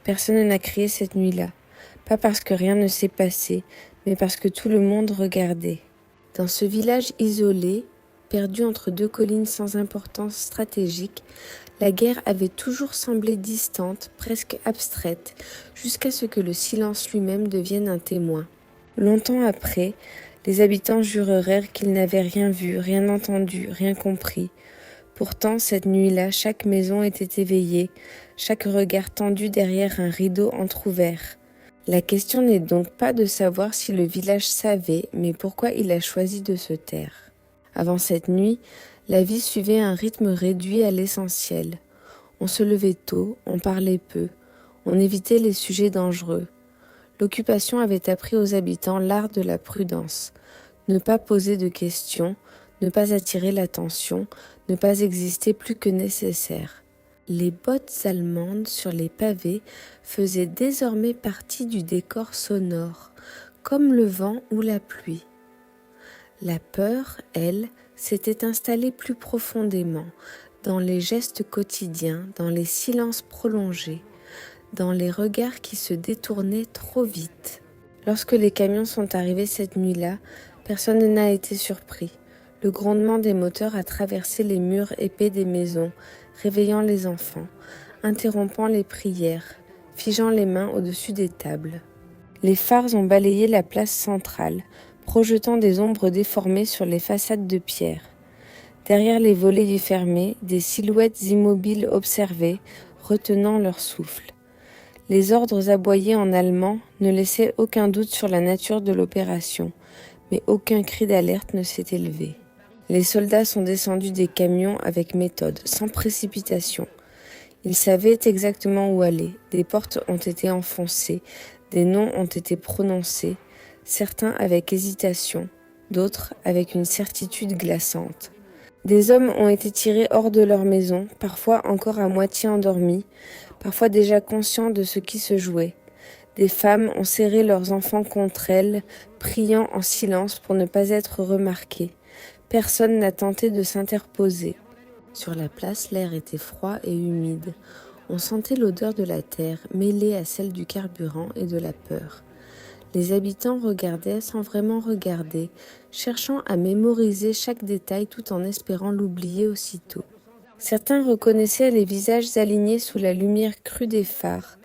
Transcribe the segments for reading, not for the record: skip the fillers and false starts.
Personne n'a crié cette nuit-là, pas parce que rien ne s'est passé, mais parce que tout le monde regardait. Dans ce village isolé, perdu entre deux collines sans importance stratégique, la guerre avait toujours semblé distante, presque abstraite, jusqu'à ce que le silence lui-même devienne un témoin. Longtemps après, les habitants jurèrent qu'ils n'avaient rien vu, rien entendu, rien compris. Pourtant, cette nuit-là, chaque maison était éveillée, chaque regard tendu derrière un rideau entr'ouvert. La question n'est donc pas de savoir si le village savait, mais pourquoi il a choisi de se taire. Avant cette nuit, la vie suivait un rythme réduit à l'essentiel. On se levait tôt, on parlait peu, on évitait les sujets dangereux. L'occupation avait appris aux habitants l'art de la prudence, ne pas poser de questions, ne pas attirer l'attention, ne pas exister plus que nécessaire. Les bottes allemandes sur les pavés faisaient désormais partie du décor sonore, comme le vent ou la pluie. La peur, elle, s'était installée plus profondément, dans les gestes quotidiens, dans les silences prolongés, dans les regards qui se détournaient trop vite. Lorsque les camions sont arrivés cette nuit-là, personne n'a été surpris. Le grondement des moteurs a traversé les murs épais des maisons, réveillant les enfants, interrompant les prières, figeant les mains au-dessus des tables. Les phares ont balayé la place centrale, projetant des ombres déformées sur les façades de pierre. Derrière les volets fermés, des silhouettes immobiles observaient, retenant leur souffle. Les ordres aboyés en allemand ne laissaient aucun doute sur la nature de l'opération, mais aucun cri d'alerte ne s'est élevé. Les soldats sont descendus des camions avec méthode, sans précipitation. Ils savaient exactement où aller. Des portes ont été enfoncées, des noms ont été prononcés, certains avec hésitation, d'autres avec une certitude glaçante. Des hommes ont été tirés hors de leur maison, parfois encore à moitié endormis, parfois déjà conscients de ce qui se jouait. Des femmes ont serré leurs enfants contre elles, priant en silence pour ne pas être remarquées. Personne n'a tenté de s'interposer. Sur la place, l'air était froid et humide. On sentait l'odeur de la terre, mêlée à celle du carburant et de la peur. Les habitants regardaient sans vraiment regarder, cherchant à mémoriser chaque détail tout en espérant l'oublier aussitôt. Certains reconnaissaient les visages alignés sous la lumière crue des phares.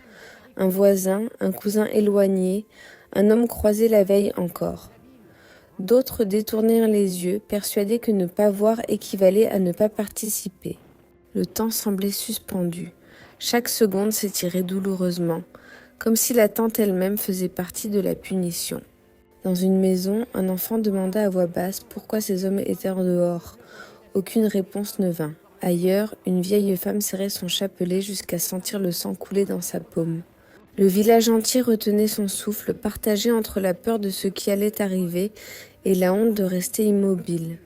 Un voisin, un cousin éloigné, un homme croisé la veille encore. D'autres détournèrent les yeux, persuadés que ne pas voir équivalait à ne pas participer. Le temps semblait suspendu. Chaque seconde s'étirait douloureusement, comme si l'attente elle-même faisait partie de la punition. Dans une maison, un enfant demanda à voix basse pourquoi ces hommes étaient en dehors. Aucune réponse ne vint. Ailleurs, une vieille femme serrait son chapelet jusqu'à sentir le sang couler dans sa paume. Le village entier retenait son souffle, partagé entre la peur de ce qui allait arriver et la honte de rester immobile.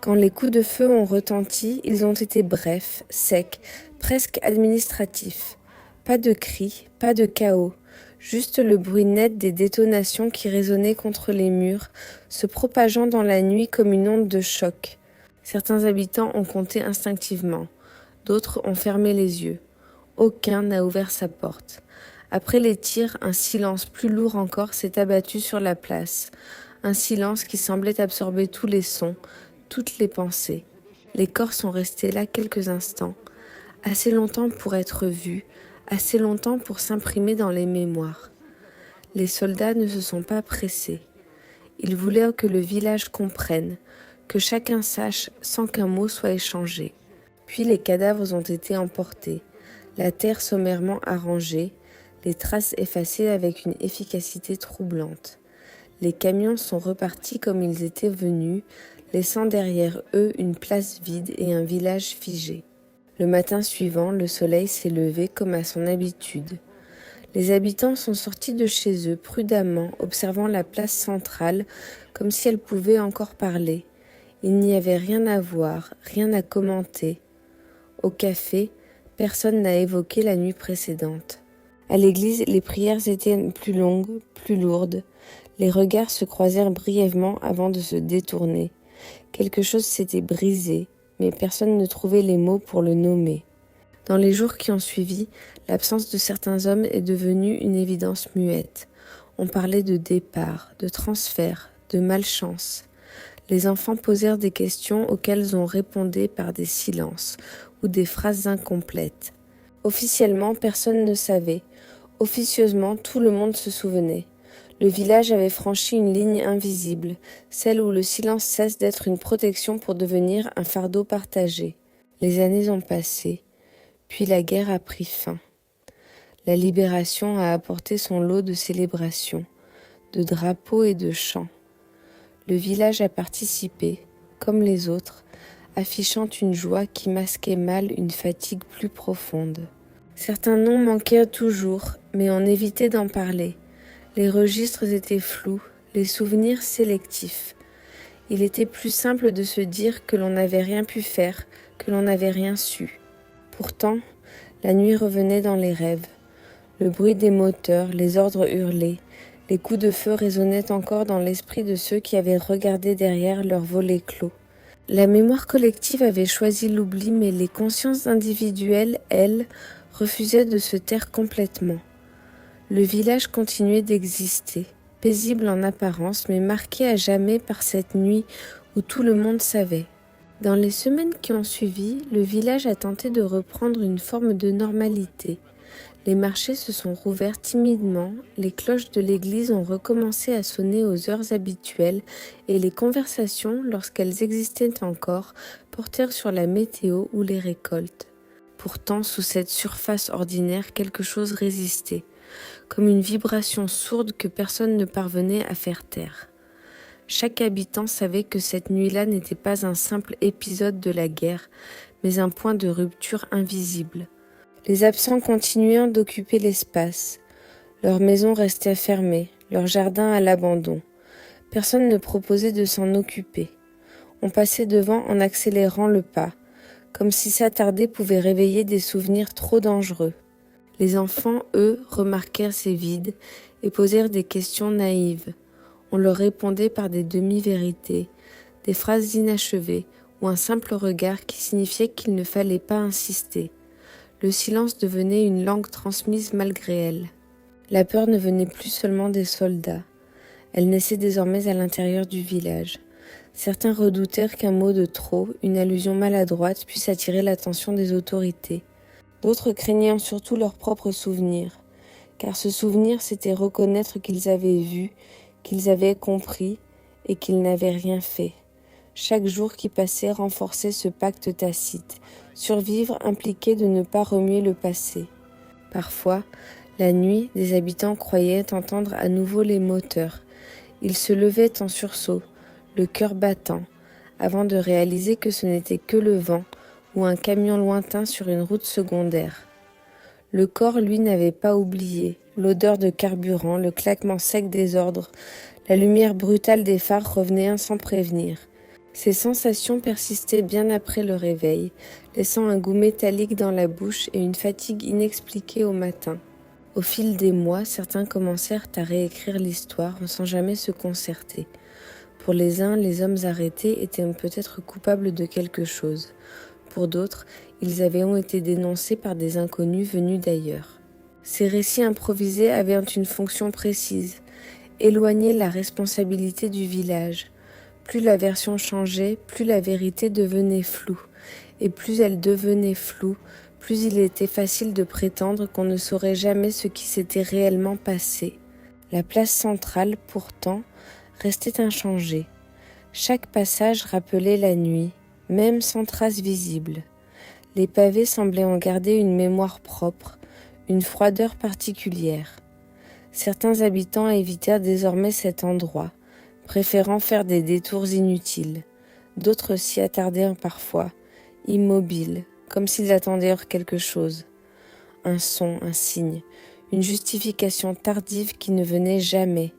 Quand les coups de feu ont retenti, ils ont été brefs, secs, presque administratifs. Pas de cris, pas de chaos, juste le bruit net des détonations qui résonnaient contre les murs, se propageant dans la nuit comme une onde de choc. Certains habitants ont compté instinctivement, d'autres ont fermé les yeux. Aucun n'a ouvert sa porte. Après les tirs, un silence plus lourd encore s'est abattu sur la place, un silence qui semblait absorber tous les sons, toutes les pensées. Les corps sont restés là quelques instants, assez longtemps pour être vus, assez longtemps pour s'imprimer dans les mémoires. Les soldats ne se sont pas pressés. Ils voulaient que le village comprenne, que chacun sache sans qu'un mot soit échangé. Puis les cadavres ont été emportés, la terre sommairement arrangée, les traces effacées avec une efficacité troublante. Les camions sont repartis comme ils étaient venus, laissant derrière eux une place vide et un village figé. Le matin suivant, le soleil s'est levé comme à son habitude. Les habitants sont sortis de chez eux prudemment, observant la place centrale, comme si elle pouvait encore parler. Il n'y avait rien à voir, rien à commenter. Au café, personne n'a évoqué la nuit précédente. À l'église, les prières étaient plus longues, plus lourdes. Les regards se croisèrent brièvement avant de se détourner. Quelque chose s'était brisé, mais personne ne trouvait les mots pour le nommer. Dans les jours qui ont suivi, l'absence de certains hommes est devenue une évidence muette. On parlait de départ, de transfert, de malchance. Les enfants posèrent des questions auxquelles on répondait par des silences ou des phrases incomplètes. Officiellement, personne ne savait. Officieusement, tout le monde se souvenait. Le village avait franchi une ligne invisible, celle où le silence cesse d'être une protection pour devenir un fardeau partagé. Les années ont passé, puis la guerre a pris fin. La libération a apporté son lot de célébrations, de drapeaux et de chants. Le village a participé, comme les autres, affichant une joie qui masquait mal une fatigue plus profonde. Certains noms manquaient toujours, mais on évitait d'en parler. Les registres étaient flous, les souvenirs sélectifs. Il était plus simple de se dire que l'on n'avait rien pu faire, que l'on n'avait rien su. Pourtant, la nuit revenait dans les rêves. Le bruit des moteurs, les ordres hurlés, les coups de feu résonnaient encore dans l'esprit de ceux qui avaient regardé derrière leurs volets clos. La mémoire collective avait choisi l'oubli, mais les consciences individuelles, elles, refusaient de se taire complètement. Le village continuait d'exister, paisible en apparence, mais marqué à jamais par cette nuit où tout le monde savait. Dans les semaines qui ont suivi, le village a tenté de reprendre une forme de normalité. Les marchés se sont rouverts timidement, les cloches de l'église ont recommencé à sonner aux heures habituelles et les conversations, lorsqu'elles existaient encore, portèrent sur la météo ou les récoltes. Pourtant, sous cette surface ordinaire, quelque chose résistait, comme une vibration sourde que personne ne parvenait à faire taire. Chaque habitant savait que cette nuit-là n'était pas un simple épisode de la guerre, mais un point de rupture invisible. Les absents continuaient d'occuper l'espace. Leurs maisons restaient fermées, leurs jardins à l'abandon. Personne ne proposait de s'en occuper. On passait devant en accélérant le pas, comme si s'attarder pouvait réveiller des souvenirs trop dangereux. Les enfants, eux, remarquèrent ces vides et posèrent des questions naïves. On leur répondait par des demi-vérités, des phrases inachevées ou un simple regard qui signifiait qu'il ne fallait pas insister. Le silence devenait une langue transmise malgré elle. La peur ne venait plus seulement des soldats. Elle naissait désormais à l'intérieur du village. Certains redoutèrent qu'un mot de trop, une allusion maladroite, puisse attirer l'attention des autorités. D'autres craignaient surtout leurs propres souvenirs, car ce souvenir, c'était reconnaître qu'ils avaient vu, qu'ils avaient compris et qu'ils n'avaient rien fait. Chaque jour qui passait renforçait ce pacte tacite. Survivre impliquait de ne pas remuer le passé. Parfois, la nuit, des habitants croyaient entendre à nouveau les moteurs. Ils se levaient en sursaut, le cœur battant, avant de réaliser que ce n'était que le vent ou un camion lointain sur une route secondaire. Le corps, lui, n'avait pas oublié. L'odeur de carburant, le claquement sec des ordres, la lumière brutale des phares revenaient sans prévenir. Ces sensations persistaient bien après le réveil, laissant un goût métallique dans la bouche et une fatigue inexpliquée au matin. Au fil des mois, certains commencèrent à réécrire l'histoire sans jamais se concerter. Pour les uns, les hommes arrêtés étaient peut-être coupables de quelque chose. Pour d'autres, ils avaient été dénoncés par des inconnus venus d'ailleurs. Ces récits improvisés avaient une fonction précise, éloigner la responsabilité du village. Plus la version changeait, plus la vérité devenait floue, et plus elle devenait floue, plus il était facile de prétendre qu'on ne saurait jamais ce qui s'était réellement passé. La place centrale, pourtant, restait inchangée. Chaque passage rappelait la nuit, même sans trace visible. Les pavés semblaient en garder une mémoire propre, une froideur particulière. Certains habitants évitèrent désormais cet endroit, préférant faire des détours inutiles. D'autres s'y attardèrent parfois, immobiles, comme s'ils attendaient quelque chose. Un son, un signe, une justification tardive qui ne venait jamais.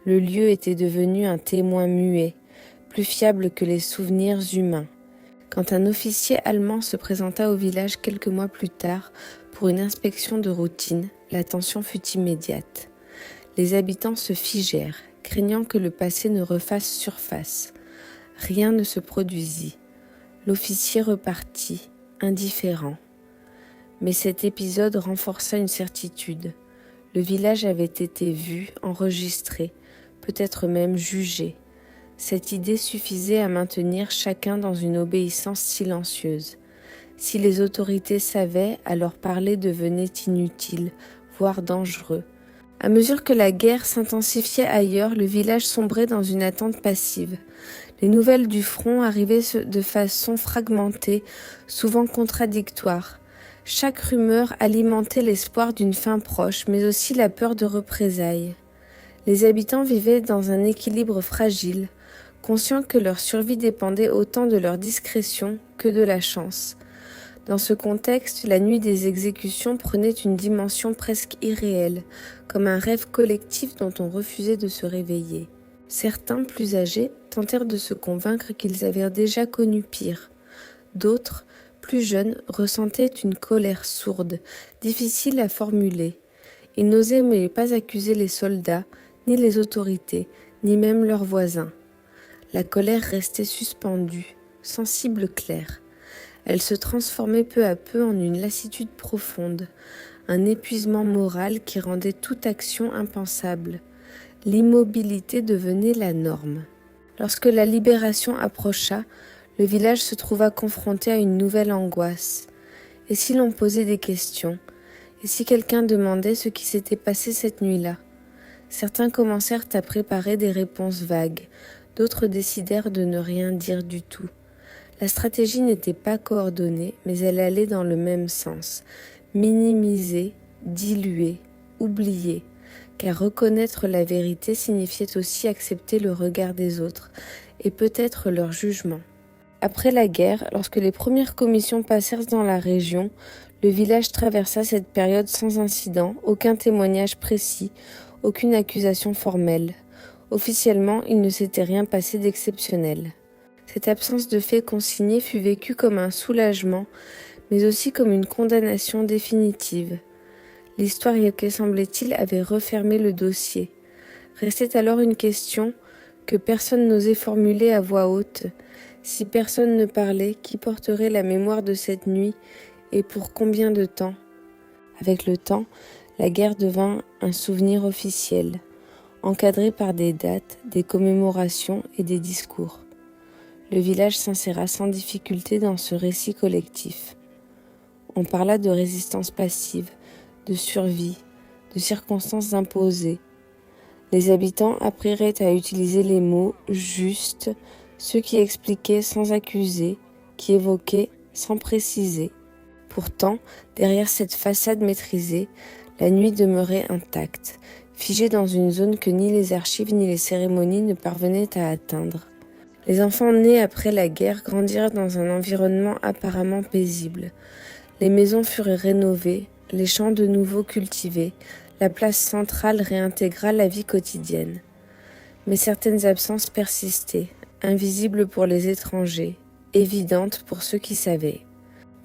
Le lieu était devenu un témoin muet, plus fiable que les souvenirs humains. Quand un officier allemand se présenta au village quelques mois plus tard pour une inspection de routine, la tension fut immédiate. Les habitants se figèrent, craignant que le passé ne refasse surface. Rien ne se produisit. L'officier repartit, indifférent. Mais cet épisode renforça une certitude. Le village avait été vu, enregistré, peut-être même jugé. Cette idée suffisait à maintenir chacun dans une obéissance silencieuse. Si les autorités savaient, alors parler devenait inutile, voire dangereux. À mesure que la guerre s'intensifiait ailleurs, le village sombrait dans une attente passive. Les nouvelles du front arrivaient de façon fragmentée, souvent contradictoire. Chaque rumeur alimentait l'espoir d'une fin proche, mais aussi la peur de représailles. Les habitants vivaient dans un équilibre fragile, conscients que leur survie dépendait autant de leur discrétion que de la chance. Dans ce contexte, la nuit des exécutions prenait une dimension presque irréelle, comme un rêve collectif dont on refusait de se réveiller. Certains, plus âgés, tentèrent de se convaincre qu'ils avaient déjà connu pire. D'autres, plus jeunes, ressentaient une colère sourde, difficile à formuler. Ils n'osaient mais pas accuser les soldats, ni les autorités, ni même leurs voisins. La colère restait suspendue, sensible claire. Elle se transformait peu à peu en une lassitude profonde, un épuisement moral qui rendait toute action impensable. L'immobilité devenait la norme. Lorsque la libération approcha, le village se trouva confronté à une nouvelle angoisse. Et si l'on posait des questions? Et si quelqu'un demandait ce qui s'était passé cette nuit-là? Certains commencèrent à préparer des réponses vagues, d'autres décidèrent de ne rien dire du tout. La stratégie n'était pas coordonnée, mais elle allait dans le même sens. Minimiser, diluer, oublier, car reconnaître la vérité signifiait aussi accepter le regard des autres, et peut-être leur jugement. Après la guerre, lorsque les premières commissions passèrent dans la région, le village traversa cette période sans incident, aucun témoignage précis, aucune accusation formelle. Officiellement, il ne s'était rien passé d'exceptionnel. Cette absence de faits consignés fut vécue comme un soulagement, mais aussi comme une condamnation définitive. L'histoire, semblait-il, avait refermé le dossier. Restait alors une question que personne n'osait formuler à voix haute. Si personne ne parlait, qui porterait la mémoire de cette nuit et pour combien de temps? Avec le temps, la guerre devint un souvenir officiel, encadré par des dates, des commémorations et des discours. Le village s'inséra sans difficulté dans ce récit collectif. On parla de résistance passive, de survie, de circonstances imposées. Les habitants apprirent à utiliser les mots justes, ceux qui expliquaient sans accuser, qui évoquaient sans préciser. Pourtant, derrière cette façade maîtrisée, la nuit demeurait intacte, figée dans une zone que ni les archives ni les cérémonies ne parvenaient à atteindre. Les enfants nés après la guerre grandirent dans un environnement apparemment paisible. Les maisons furent rénovées, les champs de nouveau cultivés, la place centrale réintégra la vie quotidienne. Mais certaines absences persistaient, invisibles pour les étrangers, évidentes pour ceux qui savaient.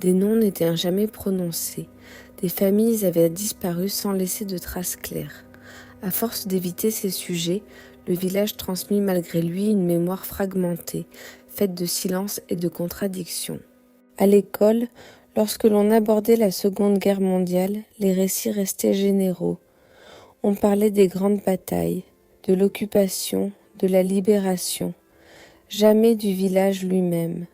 Des noms n'étaient jamais prononcés, des familles avaient disparu sans laisser de traces claires. À force d'éviter ces sujets, le village transmit malgré lui une mémoire fragmentée, faite de silence et de contradictions. À l'école, lorsque l'on abordait la Seconde Guerre mondiale, les récits restaient généraux. On parlait des grandes batailles, de l'occupation, de la libération, jamais du village lui-même.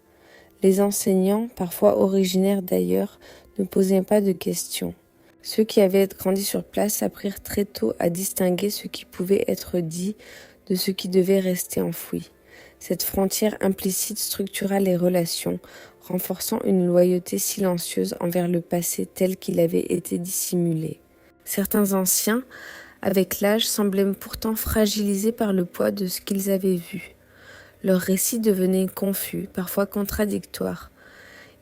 Les enseignants, parfois originaires d'ailleurs, ne posaient pas de questions. Ceux qui avaient grandi sur place apprirent très tôt à distinguer ce qui pouvait être dit de ce qui devait rester enfoui. Cette frontière implicite structura les relations, renforçant une loyauté silencieuse envers le passé tel qu'il avait été dissimulé. Certains anciens, avec l'âge, semblaient pourtant fragilisés par le poids de ce qu'ils avaient vu. Leurs récits devenaient confus, parfois contradictoires.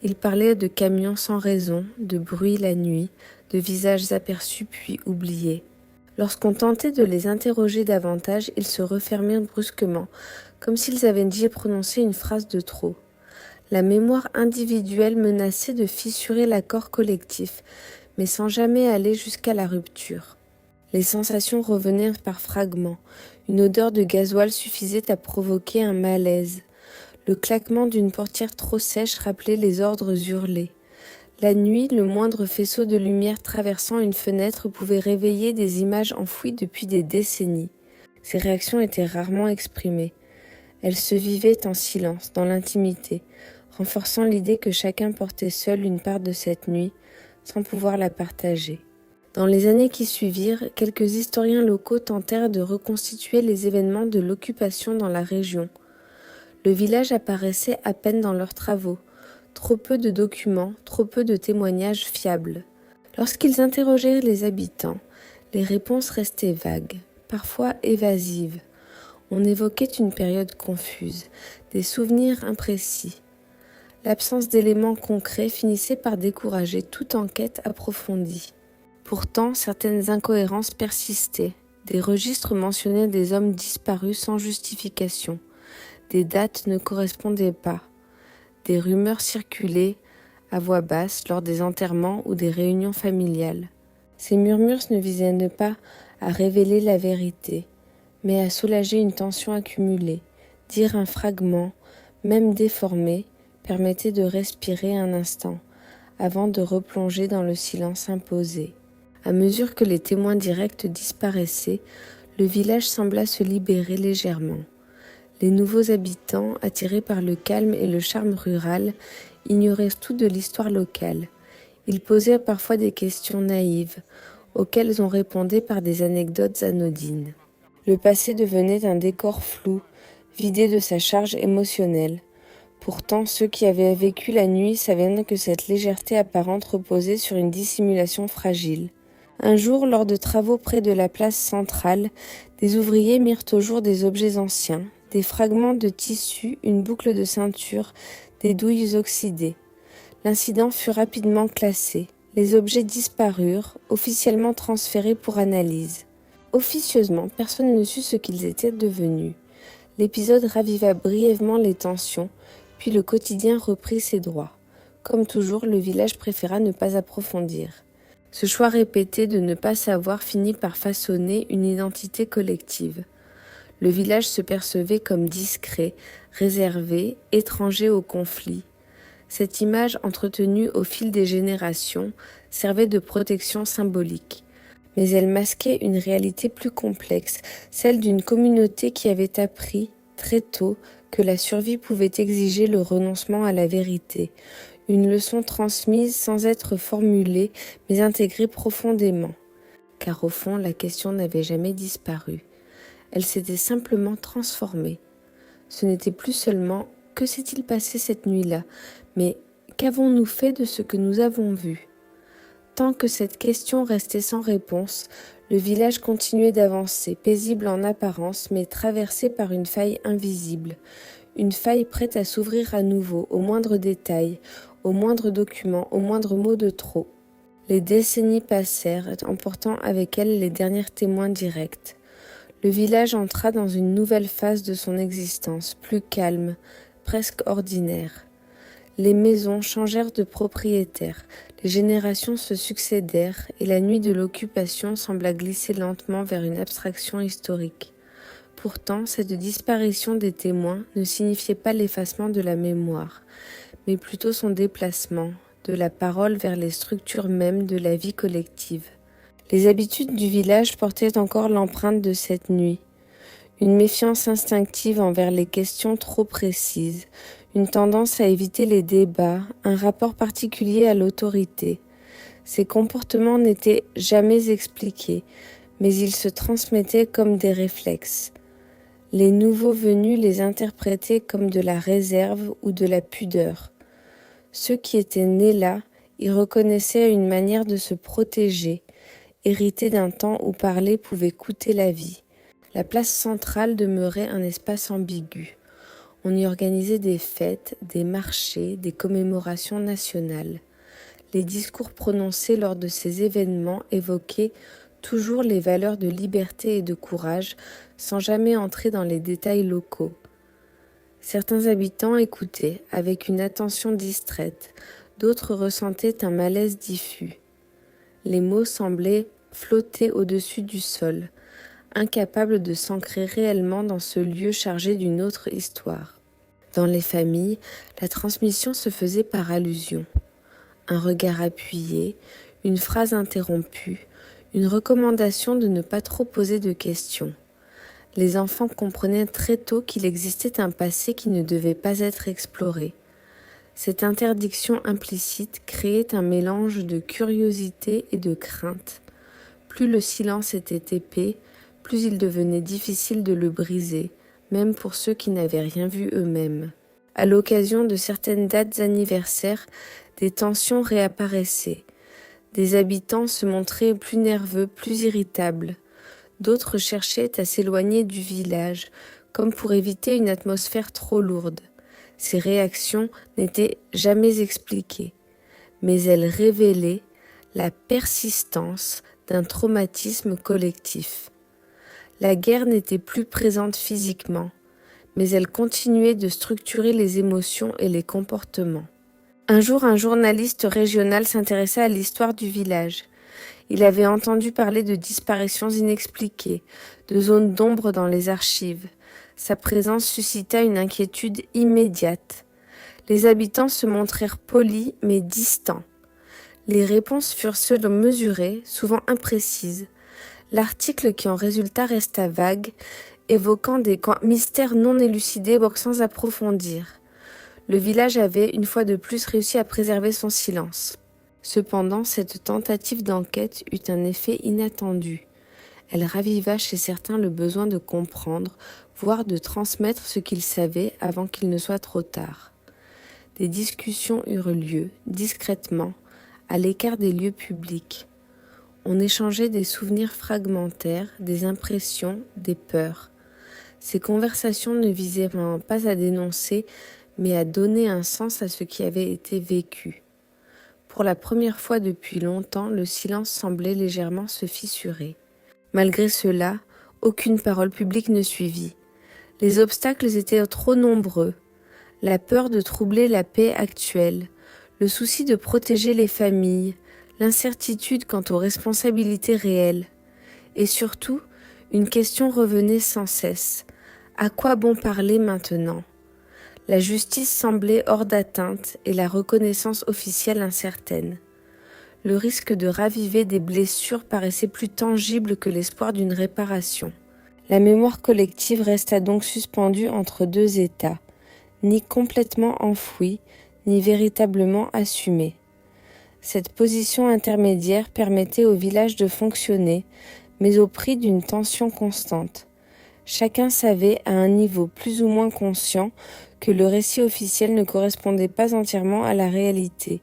Ils parlaient de camions sans raison, de bruit la nuit, de visages aperçus puis oubliés. Lorsqu'on tentait de les interroger davantage, ils se refermirent brusquement, comme s'ils avaient déjà prononcé une phrase de trop. La mémoire individuelle menaçait de fissurer l'accord collectif, mais sans jamais aller jusqu'à la rupture. Les sensations revenaient par fragments. Une odeur de gasoil suffisait à provoquer un malaise. Le claquement d'une portière trop sèche rappelait les ordres hurlés. La nuit, le moindre faisceau de lumière traversant une fenêtre pouvait réveiller des images enfouies depuis des décennies. Ces réactions étaient rarement exprimées. Elles se vivaient en silence, dans l'intimité, renforçant l'idée que chacun portait seul une part de cette nuit, sans pouvoir la partager. Dans les années qui suivirent, quelques historiens locaux tentèrent de reconstituer les événements de l'occupation dans la région. Le village apparaissait à peine dans leurs travaux. Trop peu de documents, trop peu de témoignages fiables. Lorsqu'ils interrogèrent les habitants, les réponses restaient vagues, parfois évasives. On évoquait une période confuse, des souvenirs imprécis. L'absence d'éléments concrets finissait par décourager toute enquête approfondie. Pourtant, certaines incohérences persistaient. Des registres mentionnaient des hommes disparus sans justification. Des dates ne correspondaient pas. Des rumeurs circulaient à voix basse lors des enterrements ou des réunions familiales. Ces murmures ne visaient pas à révéler la vérité, mais à soulager une tension accumulée. Dire un fragment, même déformé, permettait de respirer un instant, avant de replonger dans le silence imposé. À mesure que les témoins directs disparaissaient, le village sembla se libérer légèrement. Les nouveaux habitants, attirés par le calme et le charme rural, ignoraient tout de l'histoire locale. Ils posaient parfois des questions naïves, auxquelles on répondait par des anecdotes anodines. Le passé devenait un décor flou, vidé de sa charge émotionnelle. Pourtant, ceux qui avaient vécu la nuit savaient que cette légèreté apparente reposait sur une dissimulation fragile. Un jour, lors de travaux près de la place centrale, des ouvriers mirent au jour des objets anciens, des fragments de tissu, une boucle de ceinture, des douilles oxydées. L'incident fut rapidement classé. Les objets disparurent, officiellement transférés pour analyse. Officieusement, personne ne sut ce qu'ils étaient devenus. L'épisode raviva brièvement les tensions, puis le quotidien reprit ses droits. Comme toujours, le village préféra ne pas approfondir. Ce choix répété de ne pas savoir finit par façonner une identité collective. Le village se percevait comme discret, réservé, étranger au conflit. Cette image, entretenue au fil des générations, servait de protection symbolique. Mais elle masquait une réalité plus complexe, celle d'une communauté qui avait appris, très tôt, que la survie pouvait exiger le renoncement à la vérité, une leçon transmise sans être formulée, mais intégrée profondément. Car au fond, la question n'avait jamais disparu. Elle s'était simplement transformée. Ce n'était plus seulement « que s'est-il passé cette nuit-là ?» mais « qu'avons-nous fait de ce que nous avons vu ?» Tant que cette question restait sans réponse, le village continuait d'avancer, paisible en apparence, mais traversé par une faille invisible. Une faille prête à s'ouvrir à nouveau, au moindre détail, au moindre document, au moindre mot de trop. Les décennies passèrent, emportant avec elles les derniers témoins directs. Le village entra dans une nouvelle phase de son existence, plus calme, presque ordinaire. Les maisons changèrent de propriétaires, les générations se succédèrent et la nuit de l'occupation sembla glisser lentement vers une abstraction historique. Pourtant, cette disparition des témoins ne signifiait pas l'effacement de la mémoire, mais plutôt son déplacement, de la parole vers les structures mêmes de la vie collective. Les habitudes du village portaient encore l'empreinte de cette nuit. Une méfiance instinctive envers les questions trop précises, une tendance à éviter les débats, un rapport particulier à l'autorité. Ces comportements n'étaient jamais expliqués, mais ils se transmettaient comme des réflexes. Les nouveaux venus les interprétaient comme de la réserve ou de la pudeur. Ceux qui étaient nés là y reconnaissaient une manière de se protéger, héritée d'un temps où parler pouvait coûter la vie. La place centrale demeurait un espace ambigu. On y organisait des fêtes, des marchés, des commémorations nationales. Les discours prononcés lors de ces événements évoquaient toujours les valeurs de liberté et de courage, sans jamais entrer dans les détails locaux. Certains habitants écoutaient avec une attention distraite, d'autres ressentaient un malaise diffus. Les mots semblaient flotter au-dessus du sol, incapables de s'ancrer réellement dans ce lieu chargé d'une autre histoire. Dans les familles, la transmission se faisait par allusion. Un regard appuyé, une phrase interrompue, une recommandation de ne pas trop poser de questions. Les enfants comprenaient très tôt qu'il existait un passé qui ne devait pas être exploré. Cette interdiction implicite créait un mélange de curiosité et de crainte. Plus le silence était épais, plus il devenait difficile de le briser, même pour ceux qui n'avaient rien vu eux-mêmes. À l'occasion de certaines dates anniversaires, des tensions réapparaissaient. Des habitants se montraient plus nerveux, plus irritables. D'autres cherchaient à s'éloigner du village, comme pour éviter une atmosphère trop lourde. Ces réactions n'étaient jamais expliquées, mais elles révélaient la persistance d'un traumatisme collectif. La guerre n'était plus présente physiquement, mais elle continuait de structurer les émotions et les comportements. Un jour, un journaliste régional s'intéressa à l'histoire du village. Il avait entendu parler de disparitions inexpliquées, de zones d'ombre dans les archives. Sa présence suscita une inquiétude immédiate. Les habitants se montrèrent polis mais distants. Les réponses furent seules mesurées, souvent imprécises. L'article qui en résulta resta vague, évoquant des mystères non élucidés sans approfondir. Le village avait, une fois de plus, réussi à préserver son silence. Cependant, cette tentative d'enquête eut un effet inattendu. Elle raviva chez certains le besoin de comprendre, voire de transmettre ce qu'ils savaient avant qu'il ne soit trop tard. Des discussions eurent lieu, discrètement, à l'écart des lieux publics. On échangeait des souvenirs fragmentaires, des impressions, des peurs. Ces conversations ne visaient pas à dénoncer, mais à donner un sens à ce qui avait été vécu. Pour la première fois depuis longtemps, le silence semblait légèrement se fissurer. Malgré cela, aucune parole publique ne suivit. Les obstacles étaient trop nombreux. La peur de troubler la paix actuelle, le souci de protéger les familles, l'incertitude quant aux responsabilités réelles. Et surtout, une question revenait sans cesse. À quoi bon parler maintenant ? La justice semblait hors d'atteinte et la reconnaissance officielle incertaine. Le risque de raviver des blessures paraissait plus tangible que l'espoir d'une réparation. La mémoire collective resta donc suspendue entre deux états, ni complètement enfouie, ni véritablement assumée. Cette position intermédiaire permettait au village de fonctionner, mais au prix d'une tension constante. Chacun savait, à un niveau plus ou moins conscient, que le récit officiel ne correspondait pas entièrement à la réalité.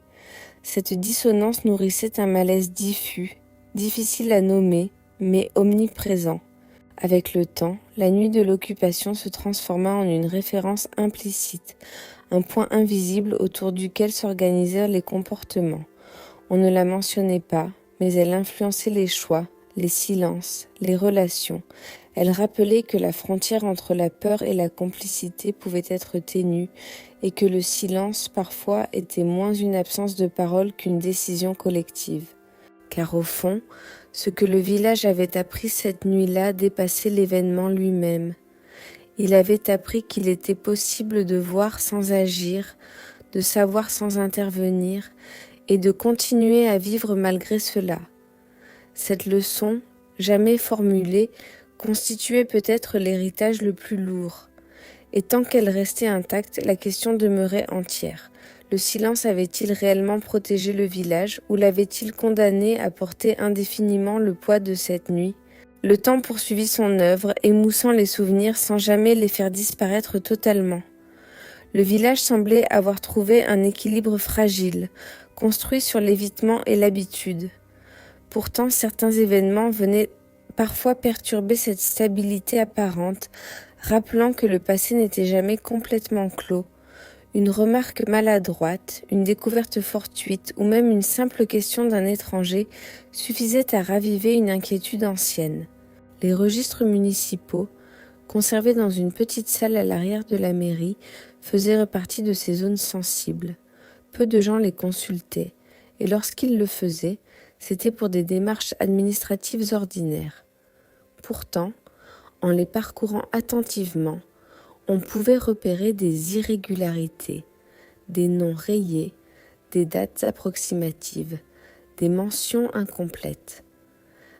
Cette dissonance nourrissait un malaise diffus, difficile à nommer, mais omniprésent. Avec le temps, la nuit de l'occupation se transforma en une référence implicite, un point invisible autour duquel s'organisèrent les comportements. On ne la mentionnait pas, mais elle influençait les choix, les silences, les relations. Elle rappelait que la frontière entre la peur et la complicité pouvait être ténue et que le silence, parfois, était moins une absence de parole qu'une décision collective. Car au fond, ce que le village avait appris cette nuit-là dépassait l'événement lui-même. Il avait appris qu'il était possible de voir sans agir, de savoir sans intervenir et de continuer à vivre malgré cela. Cette leçon, jamais formulée, constituait peut-être l'héritage le plus lourd. Et tant qu'elle restait intacte, la question demeurait entière. Le silence avait-il réellement protégé le village ou l'avait-il condamné à porter indéfiniment le poids de cette nuit ? Le temps poursuivit son œuvre, émoussant les souvenirs sans jamais les faire disparaître totalement. Le village semblait avoir trouvé un équilibre fragile, construit sur l'évitement et l'habitude. Pourtant, certains événements venaient parfois perturber cette stabilité apparente, rappelant que le passé n'était jamais complètement clos. Une remarque maladroite, une découverte fortuite ou même une simple question d'un étranger suffisait à raviver une inquiétude ancienne. Les registres municipaux, conservés dans une petite salle à l'arrière de la mairie, faisaient partie de ces zones sensibles. Peu de gens les consultaient, et lorsqu'ils le faisaient, c'était pour des démarches administratives ordinaires. Pourtant, en les parcourant attentivement, on pouvait repérer des irrégularités, des noms rayés, des dates approximatives, des mentions incomplètes.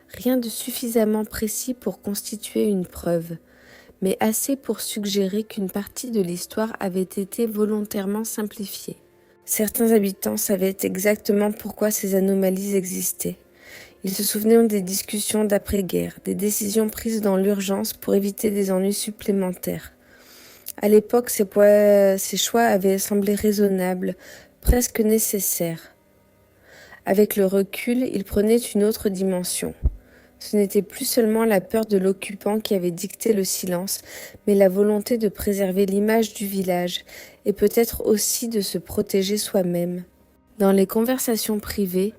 Rien de suffisamment précis pour constituer une preuve, mais assez pour suggérer qu'une partie de l'histoire avait été volontairement simplifiée. Certains habitants savaient exactement pourquoi ces anomalies existaient. Ils se souvenaient des discussions d'après-guerre, des décisions prises dans l'urgence pour éviter des ennuis supplémentaires. À l'époque, ces choix avaient semblé raisonnables, presque nécessaires. Avec le recul, ils prenaient une autre dimension. Ce n'était plus seulement la peur de l'occupant qui avait dicté le silence, mais la volonté de préserver l'image du village et peut-être aussi de se protéger soi-même. Dans les conversations privées,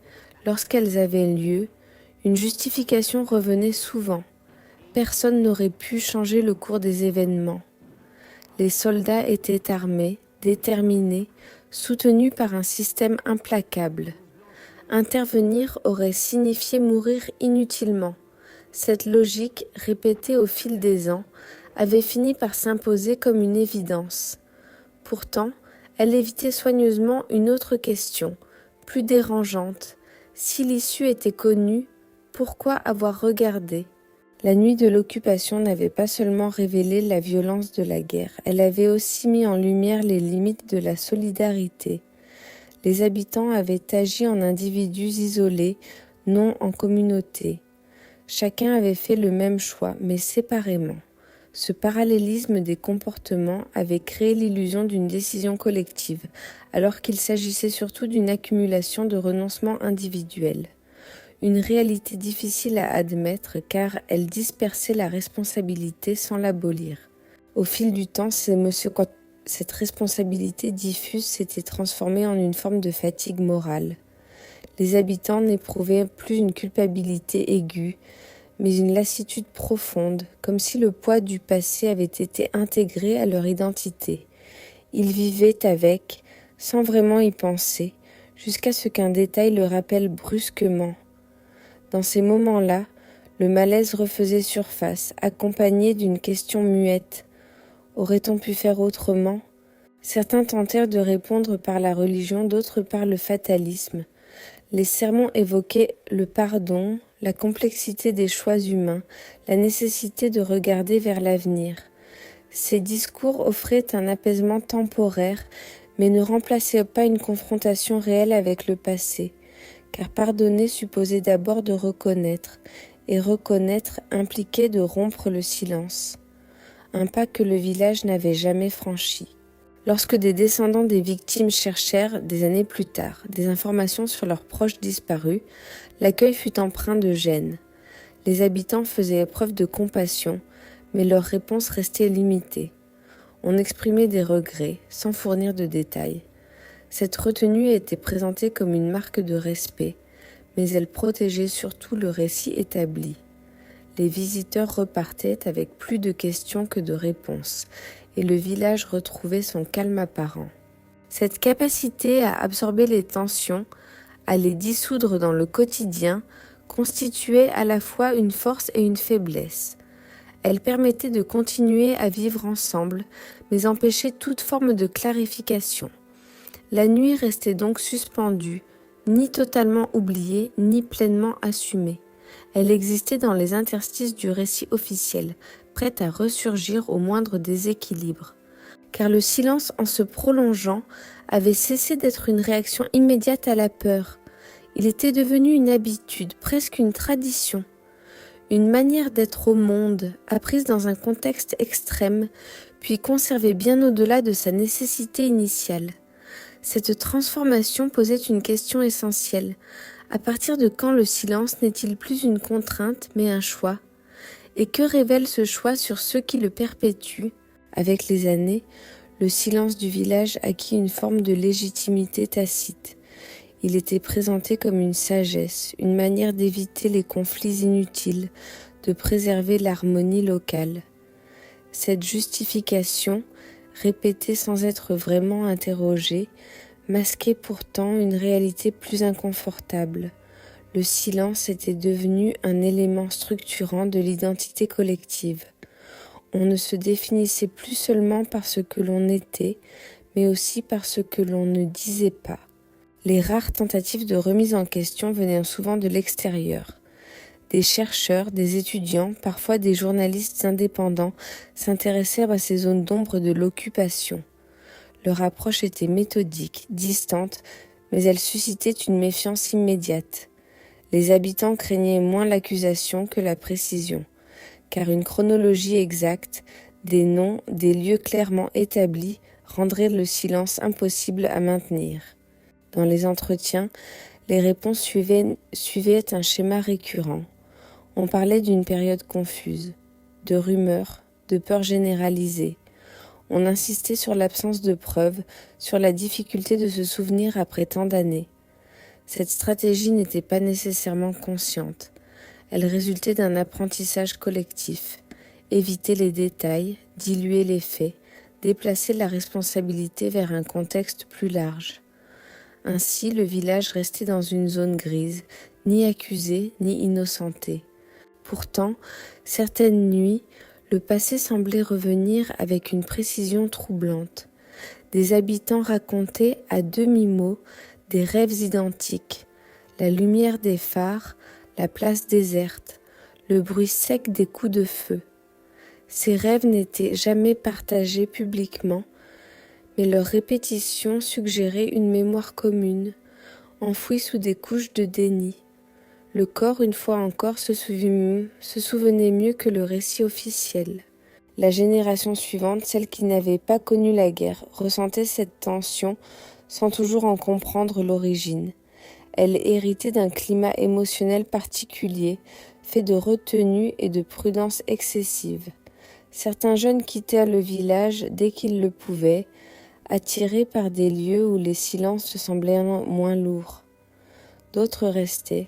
lorsqu'elles avaient lieu, une justification revenait souvent. Personne n'aurait pu changer le cours des événements. Les soldats étaient armés, déterminés, soutenus par un système implacable. Intervenir aurait signifié mourir inutilement. Cette logique, répétée au fil des ans, avait fini par s'imposer comme une évidence. Pourtant, elle évitait soigneusement une autre question, plus dérangeante. Si l'issue était connue, pourquoi avoir regardé ? La nuit de l'occupation n'avait pas seulement révélé la violence de la guerre, elle avait aussi mis en lumière les limites de la solidarité. Les habitants avaient agi en individus isolés, non en communauté. Chacun avait fait le même choix, mais séparément. Ce parallélisme des comportements avait créé l'illusion d'une décision collective, alors qu'il s'agissait surtout d'une accumulation de renoncements individuels. Une réalité difficile à admettre car elle dispersait la responsabilité sans l'abolir. Au fil du temps, cette responsabilité diffuse s'était transformée en une forme de fatigue morale. Les habitants n'éprouvaient plus une culpabilité aiguë, mais une lassitude profonde, comme si le poids du passé avait été intégré à leur identité. Ils vivaient avec, sans vraiment y penser, jusqu'à ce qu'un détail le rappelle brusquement. Dans ces moments-là, le malaise refaisait surface, accompagné d'une question muette. Aurait-on pu faire autrement ? Certains tentèrent de répondre par la religion, d'autres par le fatalisme. Les sermons évoquaient le pardon, la complexité des choix humains, la nécessité de regarder vers l'avenir. Ces discours offraient un apaisement temporaire, mais ne remplaçaient pas une confrontation réelle avec le passé. Car pardonner supposait d'abord de reconnaître, et reconnaître impliquait de rompre le silence, un pas que le village n'avait jamais franchi. Lorsque des descendants des victimes cherchèrent, des années plus tard, des informations sur leurs proches disparus, l'accueil fut empreint de gêne. Les habitants faisaient preuve de compassion, mais leurs réponses restaient limitées. On exprimait des regrets, sans fournir de détails. Cette retenue était présentée comme une marque de respect, mais elle protégeait surtout le récit établi. Les visiteurs repartaient avec plus de questions que de réponses, et le village retrouvait son calme apparent. Cette capacité à absorber les tensions, à les dissoudre dans le quotidien, constituait à la fois une force et une faiblesse. Elle permettait de continuer à vivre ensemble, mais empêchait toute forme de clarification. La nuit restait donc suspendue, ni totalement oubliée, ni pleinement assumée. Elle existait dans les interstices du récit officiel, prête à ressurgir au moindre déséquilibre. Car le silence, en se prolongeant, avait cessé d'être une réaction immédiate à la peur. Il était devenu une habitude, presque une tradition. Une manière d'être au monde, apprise dans un contexte extrême, puis conservée bien au-delà de sa nécessité initiale. Cette transformation posait une question essentielle. À partir de quand le silence n'est-il plus une contrainte, mais un choix ? Et que révèle ce choix sur ceux qui le perpétuent ? Avec les années, le silence du village acquit une forme de légitimité tacite. Il était présenté comme une sagesse, une manière d'éviter les conflits inutiles, de préserver l'harmonie locale. Cette justification, répétée sans être vraiment interrogée, masquait pourtant une réalité plus inconfortable. Le silence était devenu un élément structurant de l'identité collective. On ne se définissait plus seulement par ce que l'on était, mais aussi par ce que l'on ne disait pas. Les rares tentatives de remise en question venaient souvent de l'extérieur. Des chercheurs, des étudiants, parfois des journalistes indépendants s'intéressèrent à ces zones d'ombre de l'occupation. Leur approche était méthodique, distante, mais elle suscitait une méfiance immédiate. Les habitants craignaient moins l'accusation que la précision, car une chronologie exacte, des noms, des lieux clairement établis rendrait le silence impossible à maintenir. Dans les entretiens, les réponses suivaient un schéma récurrent. On parlait d'une période confuse, de rumeurs, de peurs généralisées. On insistait sur l'absence de preuves, sur la difficulté de se souvenir après tant d'années. Cette stratégie n'était pas nécessairement consciente. Elle résultait d'un apprentissage collectif. Éviter les détails, diluer les faits, déplacer la responsabilité vers un contexte plus large. Ainsi, le village restait dans une zone grise, ni accusé, ni innocenté. Pourtant, certaines nuits, le passé semblait revenir avec une précision troublante. Des habitants racontaient à demi-mot des rêves identiques, la lumière des phares, la place déserte, le bruit sec des coups de feu. Ces rêves n'étaient jamais partagés publiquement, mais leur répétition suggérait une mémoire commune, enfouie sous des couches de déni. Le corps, une fois encore, se souvenait mieux que le récit officiel. La génération suivante, celle qui n'avait pas connu la guerre, ressentait cette tension sans toujours en comprendre l'origine. Elle héritait d'un climat émotionnel particulier, fait de retenue et de prudence excessive. Certains jeunes quittèrent le village dès qu'ils le pouvaient, attirés par des lieux où les silences semblaient moins lourds. D'autres restaient,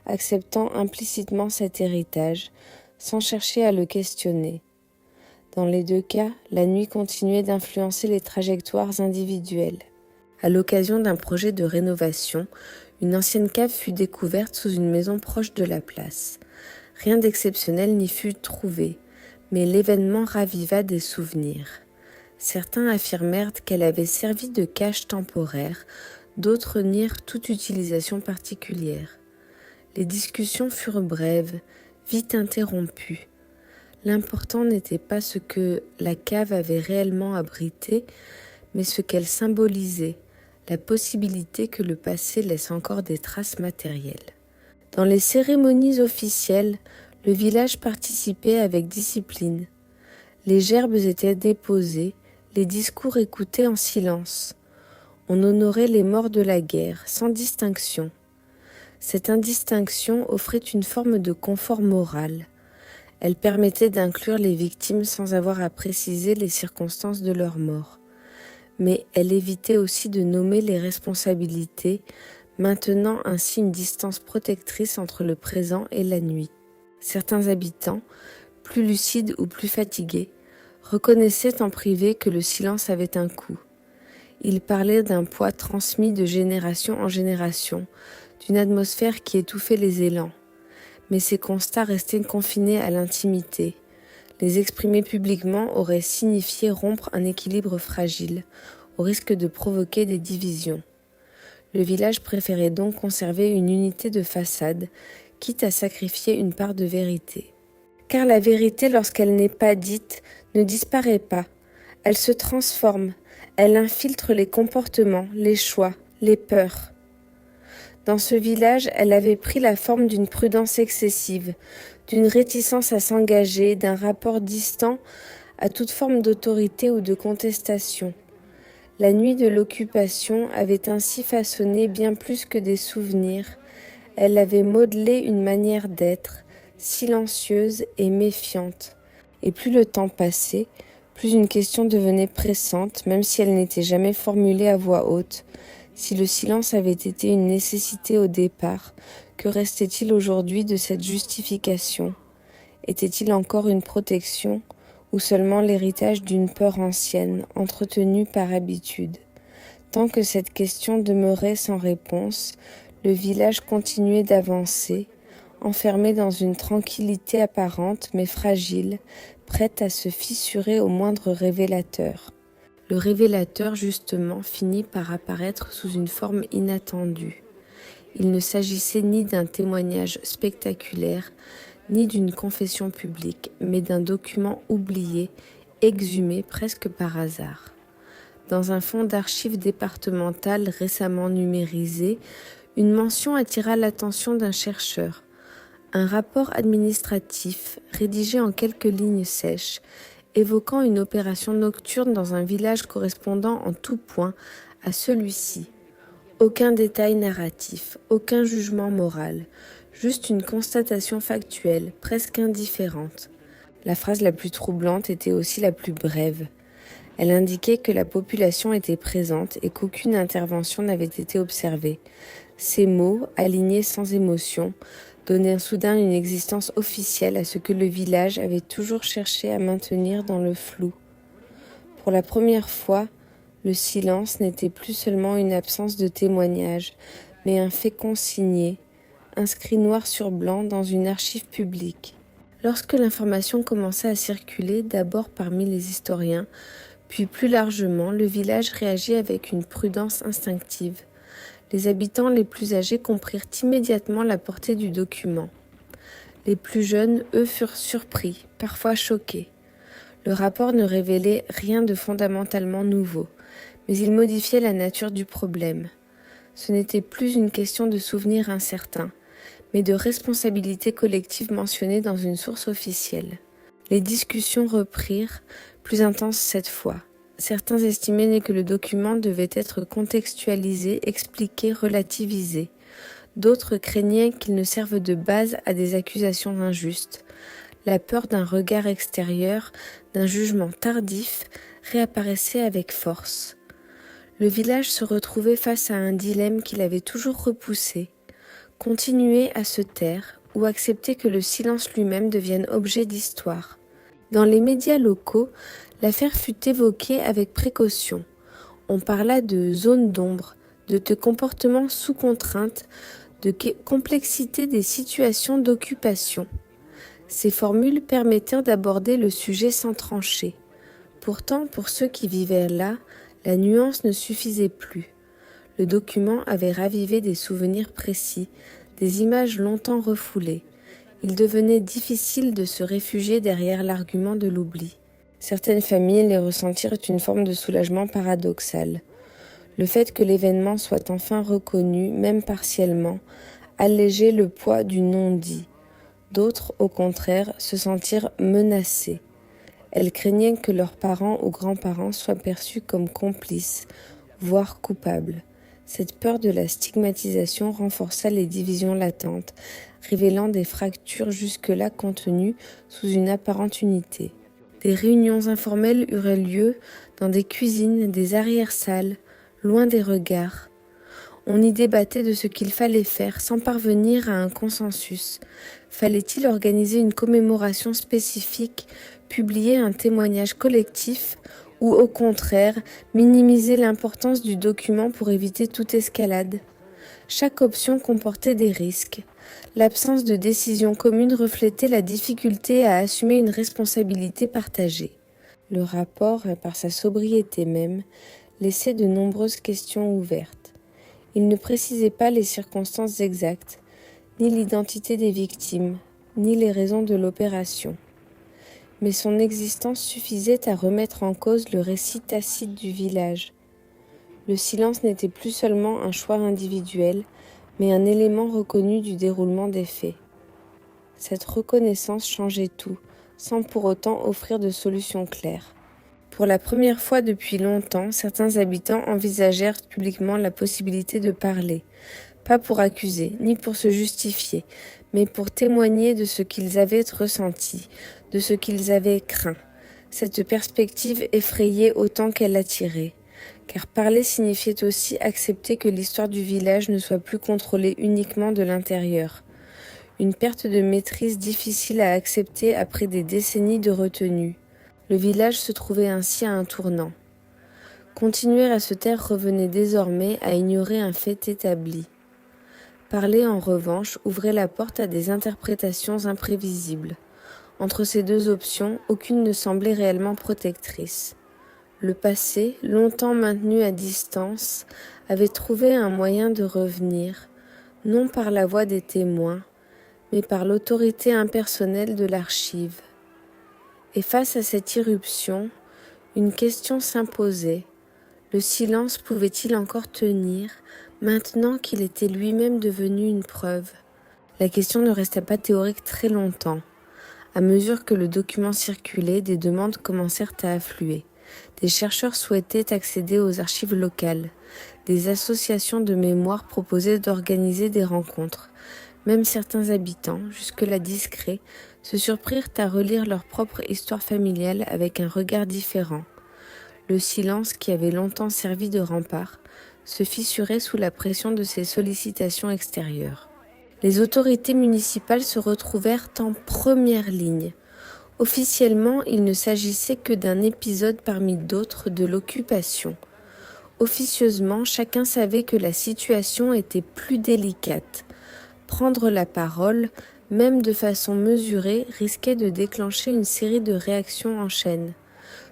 acceptant implicitement cet héritage, sans chercher à le questionner. Dans les deux cas, la nuit continuait d'influencer les trajectoires individuelles. À l'occasion d'un projet de rénovation, une ancienne cave fut découverte sous une maison proche de la place. Rien d'exceptionnel n'y fut trouvé, mais l'événement raviva des souvenirs. Certains affirmèrent qu'elle avait servi de cache temporaire, d'autres nièrent toute utilisation particulière. Les discussions furent brèves, vite interrompues. L'important n'était pas ce que la cave avait réellement abrité, mais ce qu'elle symbolisait, la possibilité que le passé laisse encore des traces matérielles. Dans les cérémonies officielles, le village participait avec discipline. Les gerbes étaient déposées, les discours écoutés en silence. On honorait les morts de la guerre, sans distinction. Cette indistinction offrait une forme de confort moral. Elle permettait d'inclure les victimes sans avoir à préciser les circonstances de leur mort. Mais elle évitait aussi de nommer les responsabilités, maintenant ainsi une distance protectrice entre le présent et la nuit. Certains habitants, plus lucides ou plus fatigués, reconnaissaient en privé que le silence avait un coût. Ils parlaient d'un poids transmis de génération en génération, d'une atmosphère qui étouffait les élans. Mais ces constats restaient confinés à l'intimité. Les exprimer publiquement aurait signifié rompre un équilibre fragile, au risque de provoquer des divisions. Le village préférait donc conserver une unité de façade, quitte à sacrifier une part de vérité. Car la vérité, lorsqu'elle n'est pas dite, ne disparaît pas. Elle se transforme, elle infiltre les comportements, les choix, les peurs. Dans ce village, elle avait pris la forme d'une prudence excessive, d'une réticence à s'engager, d'un rapport distant à toute forme d'autorité ou de contestation. La nuit de l'occupation avait ainsi façonné bien plus que des souvenirs. Elle avait modelé une manière d'être, silencieuse et méfiante. Et plus le temps passait, plus une question devenait pressante, même si elle n'était jamais formulée à voix haute. Si le silence avait été une nécessité au départ, que restait-il aujourd'hui de cette justification ? Était-il encore une protection ou seulement l'héritage d'une peur ancienne, entretenue par habitude ? Tant que cette question demeurait sans réponse, le village continuait d'avancer, enfermé dans une tranquillité apparente mais fragile, prête à se fissurer au moindre révélateur. Le révélateur, justement, finit par apparaître sous une forme inattendue. Il ne s'agissait ni d'un témoignage spectaculaire, ni d'une confession publique, mais d'un document oublié, exhumé presque par hasard. Dans un fonds d'archives départementales récemment numérisé, une mention attira l'attention d'un chercheur. Un rapport administratif, rédigé en quelques lignes sèches, évoquant une opération nocturne dans un village correspondant en tout point à celui-ci. Aucun détail narratif, aucun jugement moral, juste une constatation factuelle, presque indifférente. La phrase la plus troublante était aussi la plus brève. Elle indiquait que la population était présente et qu'aucune intervention n'avait été observée. Ces mots, alignés sans émotion, donnaient soudain une existence officielle à ce que le village avait toujours cherché à maintenir dans le flou. Pour la première fois, le silence n'était plus seulement une absence de témoignage, mais un fait consigné, inscrit noir sur blanc dans une archive publique. Lorsque l'information commença à circuler, d'abord parmi les historiens, puis plus largement, le village réagit avec une prudence instinctive. Les habitants les plus âgés comprirent immédiatement la portée du document. Les plus jeunes, eux, furent surpris, parfois choqués. Le rapport ne révélait rien de fondamentalement nouveau, mais il modifiait la nature du problème. Ce n'était plus une question de souvenirs incertains, mais de responsabilité collective mentionnée dans une source officielle. Les discussions reprirent, plus intenses cette fois. Certains estimaient que le document devait être contextualisé, expliqué, relativisé. D'autres craignaient qu'il ne serve de base à des accusations injustes. La peur d'un regard extérieur, d'un jugement tardif, réapparaissait avec force. Le village se retrouvait face à un dilemme qu'il avait toujours repoussé. Continuer à se taire ou accepter que le silence lui-même devienne objet d'histoire. Dans les médias locaux, l'affaire fut évoquée avec précaution. On parla de zone d'ombre, de comportements sous contrainte, de complexité des situations d'occupation. Ces formules permettirent d'aborder le sujet sans trancher. Pourtant, pour ceux qui vivaient là, la nuance ne suffisait plus. Le document avait ravivé des souvenirs précis, des images longtemps refoulées. Il devenait difficile de se réfugier derrière l'argument de l'oubli. Certaines familles les ressentirent une forme de soulagement paradoxal. Le fait que l'événement soit enfin reconnu, même partiellement, allégeait le poids du non-dit. D'autres, au contraire, se sentirent menacées. Elles craignaient que leurs parents ou grands-parents soient perçus comme complices, voire coupables. Cette peur de la stigmatisation renforça les divisions latentes, révélant des fractures jusque-là contenues sous une apparente unité. Des réunions informelles eurent lieu dans des cuisines, des arrière-salles, loin des regards. On y débattait de ce qu'il fallait faire sans parvenir à un consensus. Fallait-il organiser une commémoration spécifique, publier un témoignage collectif ou au contraire minimiser l'importance du document pour éviter toute escalade? Chaque option comportait des risques. L'absence de décision commune reflétait la difficulté à assumer une responsabilité partagée. Le rapport, par sa sobriété même, laissait de nombreuses questions ouvertes. Il ne précisait pas les circonstances exactes, ni l'identité des victimes, ni les raisons de l'opération. Mais son existence suffisait à remettre en cause le récit tacite du village. Le silence n'était plus seulement un choix individuel, mais un élément reconnu du déroulement des faits. Cette reconnaissance changeait tout, sans pour autant offrir de solution claire. Pour la première fois depuis longtemps, certains habitants envisagèrent publiquement la possibilité de parler, pas pour accuser, ni pour se justifier, mais pour témoigner de ce qu'ils avaient ressenti, de ce qu'ils avaient craint. Cette perspective effrayait autant qu'elle attirait, car parler signifiait aussi accepter que l'histoire du village ne soit plus contrôlée uniquement de l'intérieur. Une perte de maîtrise difficile à accepter après des décennies de retenue. Le village se trouvait ainsi à un tournant. Continuer à se taire revenait désormais à ignorer un fait établi. Parler, en revanche, ouvrait la porte à des interprétations imprévisibles. Entre ces deux options, aucune ne semblait réellement protectrice. Le passé, longtemps maintenu à distance, avait trouvé un moyen de revenir, non par la voix des témoins, mais par l'autorité impersonnelle de l'archive. Et face à cette irruption, une question s'imposait. Le silence pouvait-il encore tenir, maintenant qu'il était lui-même devenu une preuve? La question ne resta pas théorique très longtemps. À mesure que le document circulait, des demandes commencèrent à affluer. Des chercheurs souhaitaient accéder aux archives locales. Des associations de mémoire proposaient d'organiser des rencontres. Même certains habitants, jusque-là discrets, se surprirent à relire leur propre histoire familiale avec un regard différent. Le silence, qui avait longtemps servi de rempart, se fissurait sous la pression de ces sollicitations extérieures. Les autorités municipales se retrouvèrent en première ligne. Officiellement, il ne s'agissait que d'un épisode parmi d'autres de l'occupation. Officieusement, chacun savait que la situation était plus délicate. Prendre la parole, même de façon mesurée, risquait de déclencher une série de réactions en chaîne.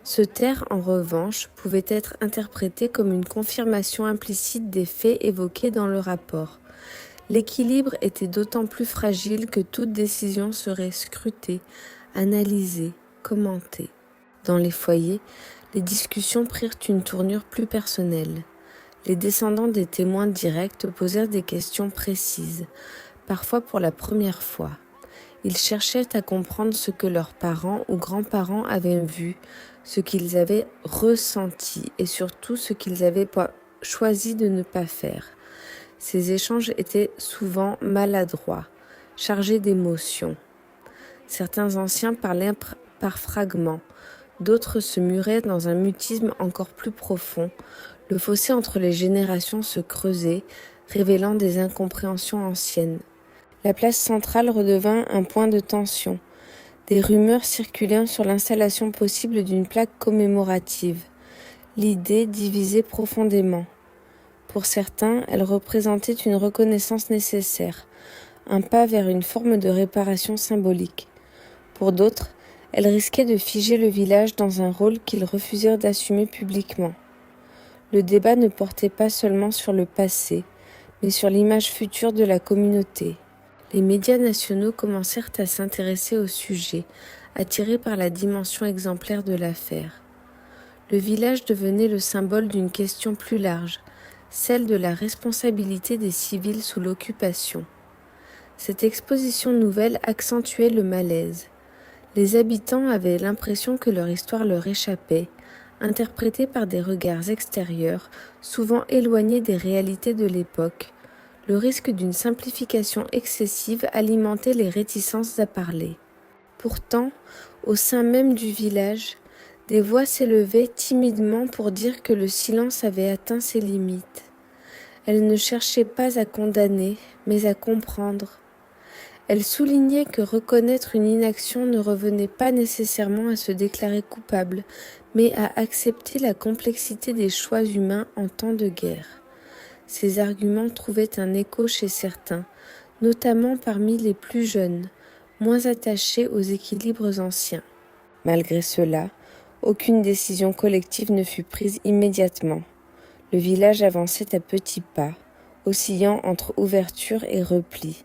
Se taire, en revanche, pouvait être interprété comme une confirmation implicite des faits évoqués dans le rapport. L'équilibre était d'autant plus fragile que toute décision serait scrutée, analysée, commentée. Dans les foyers, les discussions prirent une tournure plus personnelle. Les descendants des témoins directs posèrent des questions précises, parfois pour la première fois. Ils cherchaient à comprendre ce que leurs parents ou grands-parents avaient vu, ce qu'ils avaient ressenti et surtout ce qu'ils avaient choisi de ne pas faire. Ces échanges étaient souvent maladroits, chargés d'émotions. Certains anciens parlaient par fragments, d'autres se muraient dans un mutisme encore plus profond. Le fossé entre les générations se creusait, révélant des incompréhensions anciennes. La place centrale redevint un point de tension. Des rumeurs circulaient sur l'installation possible d'une plaque commémorative. L'idée divisait profondément. Pour certains, elle représentait une reconnaissance nécessaire, un pas vers une forme de réparation symbolique. Pour d'autres, elle risquait de figer le village dans un rôle qu'ils refusèrent d'assumer publiquement. Le débat ne portait pas seulement sur le passé, mais sur l'image future de la communauté. Les médias nationaux commencèrent à s'intéresser au sujet, attirés par la dimension exemplaire de l'affaire. Le village devenait le symbole d'une question plus large, celle de la responsabilité des civils sous l'occupation. Cette exposition nouvelle accentuait le malaise. Les habitants avaient l'impression que leur histoire leur échappait, interprétée par des regards extérieurs, souvent éloignés des réalités de l'époque. Le risque d'une simplification excessive alimentait les réticences à parler. Pourtant, au sein même du village, des voix s'élevaient timidement pour dire que le silence avait atteint ses limites. Elles ne cherchaient pas à condamner, mais à comprendre. Elles soulignaient que reconnaître une inaction ne revenait pas nécessairement à se déclarer coupable, mais à accepter la complexité des choix humains en temps de guerre. Ces arguments trouvaient un écho chez certains, notamment parmi les plus jeunes, moins attachés aux équilibres anciens. Malgré cela, aucune décision collective ne fut prise immédiatement. Le village avançait à petits pas, oscillant entre ouverture et repli.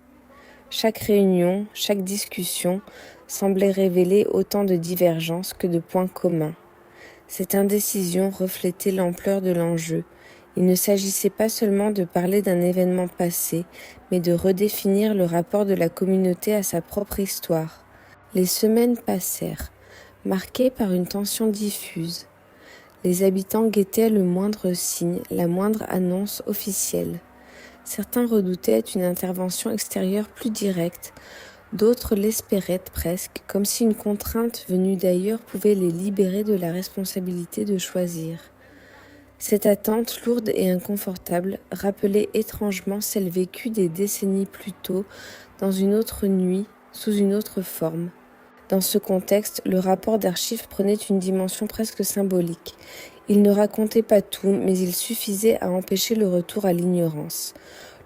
Chaque réunion, chaque discussion semblait révéler autant de divergences que de points communs. Cette indécision reflétait l'ampleur de l'enjeu. Il ne s'agissait pas seulement de parler d'un événement passé, mais de redéfinir le rapport de la communauté à sa propre histoire. Les semaines passèrent, marquées par une tension diffuse. Les habitants guettaient le moindre signe, la moindre annonce officielle. Certains redoutaient une intervention extérieure plus directe, d'autres l'espéraient presque, comme si une contrainte venue d'ailleurs pouvait les libérer de la responsabilité de choisir. Cette attente lourde et inconfortable rappelait étrangement celle vécue des décennies plus tôt, dans une autre nuit, sous une autre forme. Dans ce contexte, le rapport d'archives prenait une dimension presque symbolique. Il ne racontait pas tout, mais il suffisait à empêcher le retour à l'ignorance.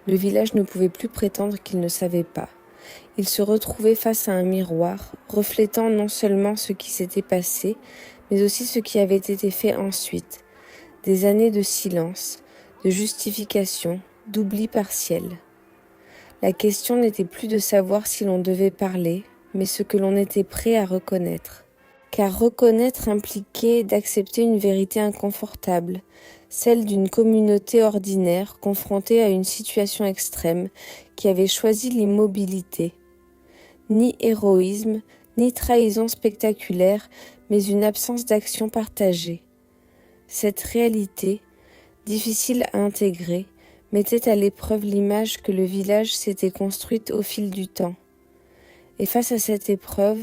Le village ne pouvait plus prétendre qu'il ne savait pas. Il se retrouvait face à un miroir, reflétant non seulement ce qui s'était passé, mais aussi ce qui avait été fait ensuite. Des années de silence, de justification, d'oubli partiel. La question n'était plus de savoir si l'on devait parler, mais ce que l'on était prêt à reconnaître. Car reconnaître impliquait d'accepter une vérité inconfortable, celle d'une communauté ordinaire confrontée à une situation extrême qui avait choisi l'immobilité. Ni héroïsme, ni trahison spectaculaire, mais une absence d'action partagée. Cette réalité, difficile à intégrer, mettait à l'épreuve l'image que le village s'était construite au fil du temps. Et face à cette épreuve,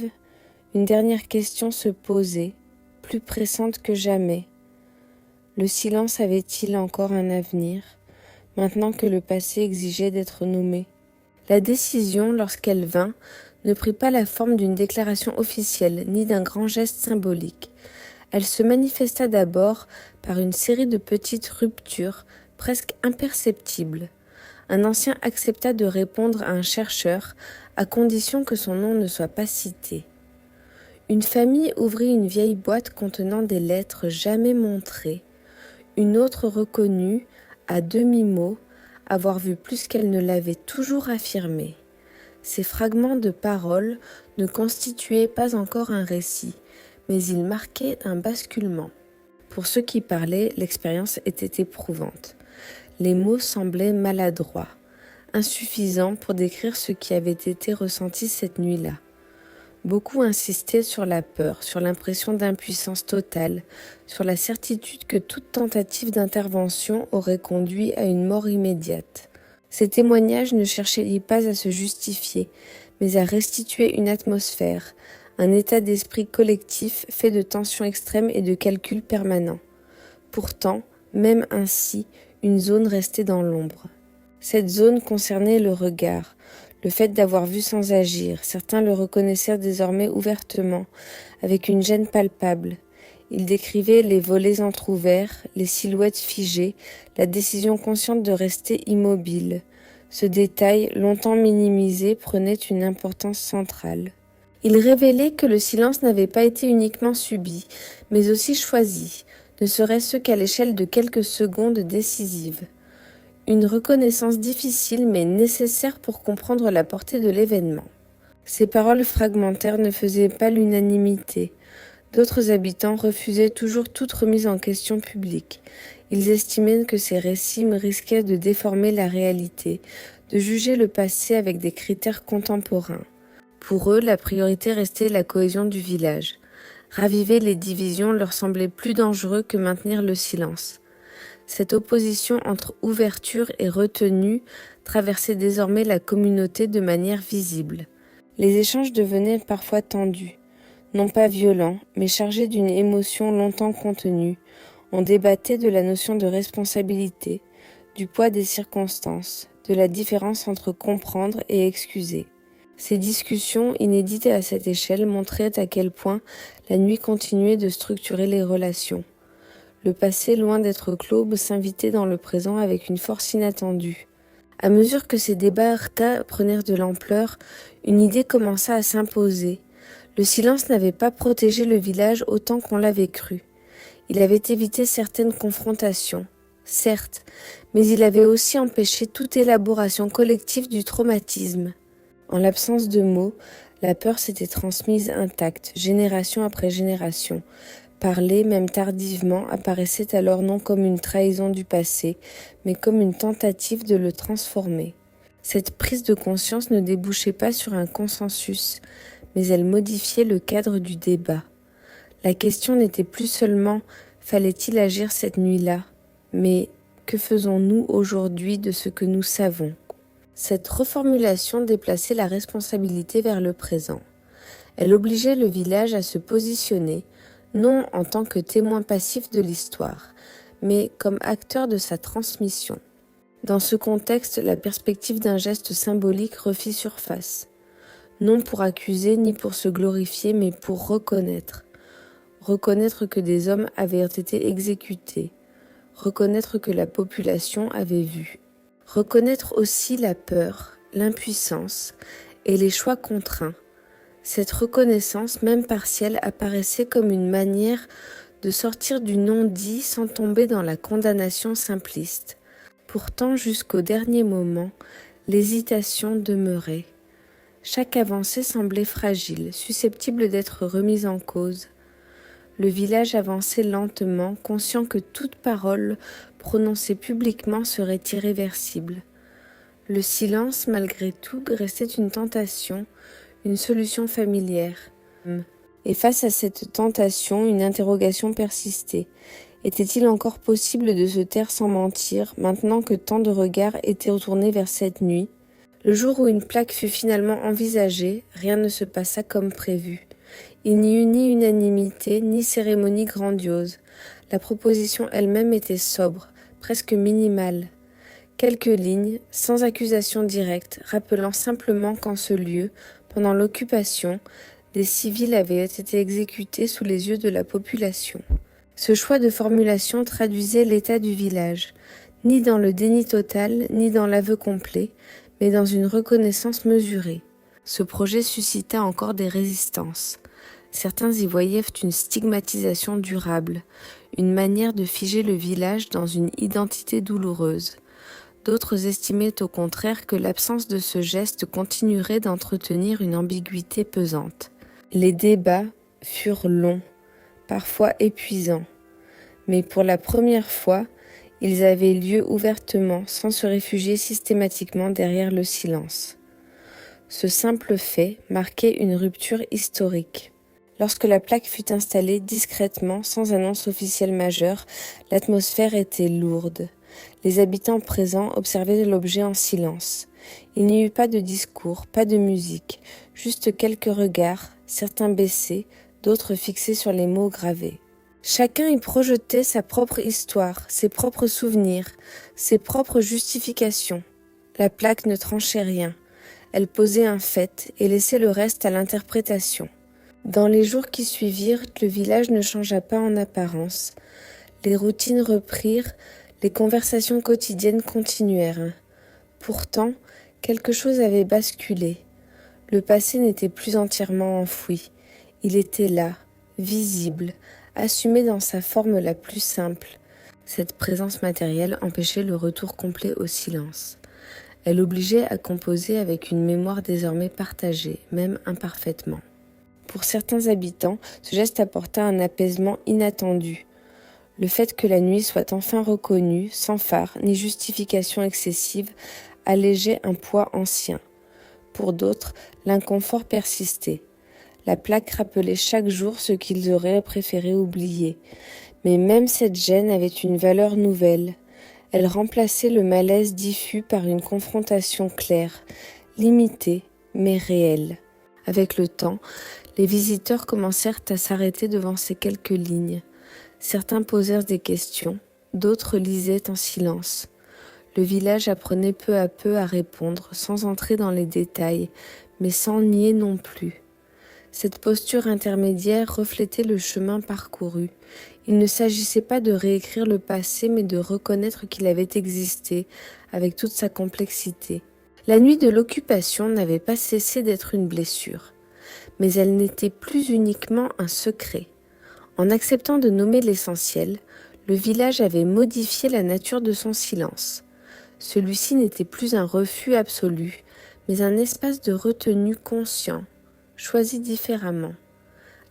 une dernière question se posait, plus pressante que jamais. Le silence avait-il encore un avenir, maintenant que le passé exigeait d'être nommé? La décision, lorsqu'elle vint, ne prit pas la forme d'une déclaration officielle ni d'un grand geste symbolique. Elle se manifesta d'abord par une série de petites ruptures, presque imperceptibles. Un ancien accepta de répondre à un chercheur, à condition que son nom ne soit pas cité. Une famille ouvrit une vieille boîte contenant des lettres jamais montrées. Une autre reconnut, à demi-mot, avoir vu plus qu'elle ne l'avait toujours affirmé. Ces fragments de paroles ne constituaient pas encore un récit, mais ils marquaient un basculement. Pour ceux qui parlaient, l'expérience était éprouvante. Les mots semblaient maladroits, insuffisants pour décrire ce qui avait été ressenti cette nuit-là. Beaucoup insistaient sur la peur, sur l'impression d'impuissance totale, sur la certitude que toute tentative d'intervention aurait conduit à une mort immédiate. Ces témoignages ne cherchaient pas à se justifier, mais à restituer une atmosphère, un état d'esprit collectif fait de tensions extrêmes et de calculs permanents. Pourtant, même ainsi, une zone restait dans l'ombre. Cette zone concernait le regard, le fait d'avoir vu sans agir. Certains le reconnaissaient désormais ouvertement, avec une gêne palpable. Ils décrivaient les volets entr'ouverts, les silhouettes figées, la décision consciente de rester immobile. Ce détail, longtemps minimisé, prenait une importance centrale. Il révélait que le silence n'avait pas été uniquement subi, mais aussi choisi, ne serait-ce qu'à l'échelle de quelques secondes décisives. Une reconnaissance difficile mais nécessaire pour comprendre la portée de l'événement. Ces paroles fragmentaires ne faisaient pas l'unanimité. D'autres habitants refusaient toujours toute remise en question publique. Ils estimaient que ces récits risquaient de déformer la réalité, de juger le passé avec des critères contemporains. Pour eux, la priorité restait la cohésion du village. Raviver les divisions leur semblait plus dangereux que maintenir le silence. Cette opposition entre ouverture et retenue traversait désormais la communauté de manière visible. Les échanges devenaient parfois tendus, non pas violents, mais chargés d'une émotion longtemps contenue. On débattait de la notion de responsabilité, du poids des circonstances, de la différence entre comprendre et excuser. Ces discussions, inédites à cette échelle, montraient à quel point la nuit continuait de structurer les relations. Le passé, loin d'être clos, s'invitait dans le présent avec une force inattendue. À mesure que ces débats prenèrent de l'ampleur, une idée commença à s'imposer. Le silence n'avait pas protégé le village autant qu'on l'avait cru. Il avait évité certaines confrontations, certes, mais il avait aussi empêché toute élaboration collective du traumatisme. En l'absence de mots, la peur s'était transmise intacte, génération après génération. Parler, même tardivement, apparaissait alors non comme une trahison du passé, mais comme une tentative de le transformer. Cette prise de conscience ne débouchait pas sur un consensus, mais elle modifiait le cadre du débat. La question n'était plus seulement « fallait-il agir cette nuit-là ?» mais « que faisons-nous aujourd'hui de ce que nous savons ?» Cette reformulation déplaçait la responsabilité vers le présent. Elle obligeait le village à se positionner, non en tant que témoin passif de l'histoire, mais comme acteur de sa transmission. Dans ce contexte, la perspective d'un geste symbolique refit surface, non pour accuser ni pour se glorifier, mais pour reconnaître. Reconnaître que des hommes avaient été exécutés, reconnaître que la population avait vu. Reconnaître aussi la peur, l'impuissance et les choix contraints, Cette reconnaissance, même partielle, apparaissait comme une manière de sortir du non-dit sans tomber dans la condamnation simpliste. Pourtant, jusqu'au dernier moment, l'hésitation demeurait. Chaque avancée semblait fragile, susceptible d'être remise en cause. Le village avançait lentement, conscient que toute parole prononcée publiquement serait irréversible. Le silence, malgré tout, restait une tentation, une solution familière. Et face à cette tentation, une interrogation persistait. Était-il encore possible de se taire sans mentir, maintenant que tant de regards étaient retournés vers cette nuit ? Le jour où une plaque fut finalement envisagée, rien ne se passa comme prévu. Il n'y eut ni unanimité, ni cérémonie grandiose. La proposition elle-même était sobre, presque minimale. Quelques lignes, sans accusation directe, rappelant simplement qu'en ce lieu, pendant l'occupation, des civils avaient été exécutés sous les yeux de la population. Ce choix de formulation traduisait l'état du village, ni dans le déni total, ni dans l'aveu complet, mais dans une reconnaissance mesurée. Ce projet suscita encore des résistances. Certains y voyaient une stigmatisation durable, une manière de figer le village dans une identité douloureuse. D'autres estimaient au contraire que l'absence de ce geste continuerait d'entretenir une ambiguïté pesante. Les débats furent longs, parfois épuisants, mais pour la première fois, ils avaient lieu ouvertement, sans se réfugier systématiquement derrière le silence. Ce simple fait marquait une rupture historique. Lorsque la plaque fut installée discrètement, sans annonce officielle majeure, l'atmosphère était lourde. Les habitants présents observaient l'objet en silence. Il n'y eut pas de discours, pas de musique, juste quelques regards, certains baissés, d'autres fixés sur les mots gravés. Chacun y projetait sa propre histoire, ses propres souvenirs, ses propres justifications. La plaque ne tranchait rien. Elle posait un fait et laissait le reste à l'interprétation. Dans les jours qui suivirent, le village ne changea pas en apparence. Les routines reprirent, les conversations quotidiennes continuèrent. Pourtant, quelque chose avait basculé. Le passé n'était plus entièrement enfoui. Il était là, visible, assumé dans sa forme la plus simple. Cette présence matérielle empêchait le retour complet au silence. Elle obligeait à composer avec une mémoire désormais partagée, même imparfaitement. Pour certains habitants, ce geste apporta un apaisement inattendu. Le fait que la nuit soit enfin reconnue, sans phare ni justification excessive, allégeait un poids ancien. Pour d'autres, l'inconfort persistait. La plaque rappelait chaque jour ce qu'ils auraient préféré oublier. Mais même cette gêne avait une valeur nouvelle. Elle remplaçait le malaise diffus par une confrontation claire, limitée, mais réelle. Avec le temps, les visiteurs commencèrent à s'arrêter devant ces quelques lignes. Certains posèrent des questions, d'autres lisaient en silence. Le village apprenait peu à peu à répondre, sans entrer dans les détails, mais sans nier non plus. Cette posture intermédiaire reflétait le chemin parcouru. Il ne s'agissait pas de réécrire le passé, mais de reconnaître qu'il avait existé, avec toute sa complexité. La nuit de l'occupation n'avait pas cessé d'être une blessure, mais elle n'était plus uniquement un secret. En acceptant de nommer l'essentiel, le village avait modifié la nature de son silence. Celui-ci n'était plus un refus absolu, mais un espace de retenue conscient, choisi différemment.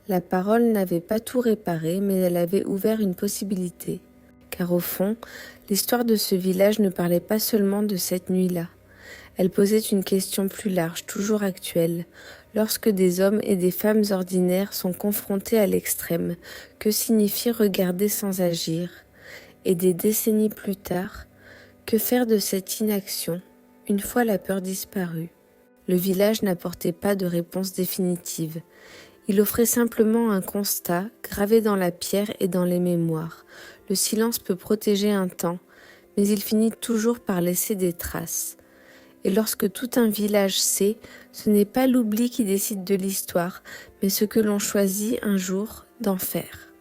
La parole n'avait pas tout réparé, mais elle avait ouvert une possibilité. Car au fond, l'histoire de ce village ne parlait pas seulement de cette nuit-là. Elle posait une question plus large, toujours actuelle. Lorsque des hommes et des femmes ordinaires sont confrontés à l'extrême, que signifie regarder sans agir? Et des décennies plus tard, que faire de cette inaction, une fois la peur disparue? Le village n'apportait pas de réponse définitive. Il offrait simplement un constat, gravé dans la pierre et dans les mémoires. Le silence peut protéger un temps, mais il finit toujours par laisser des traces. Et lorsque tout un village sait, ce n'est pas l'oubli qui décide de l'histoire, mais ce que l'on choisit un jour d'en faire.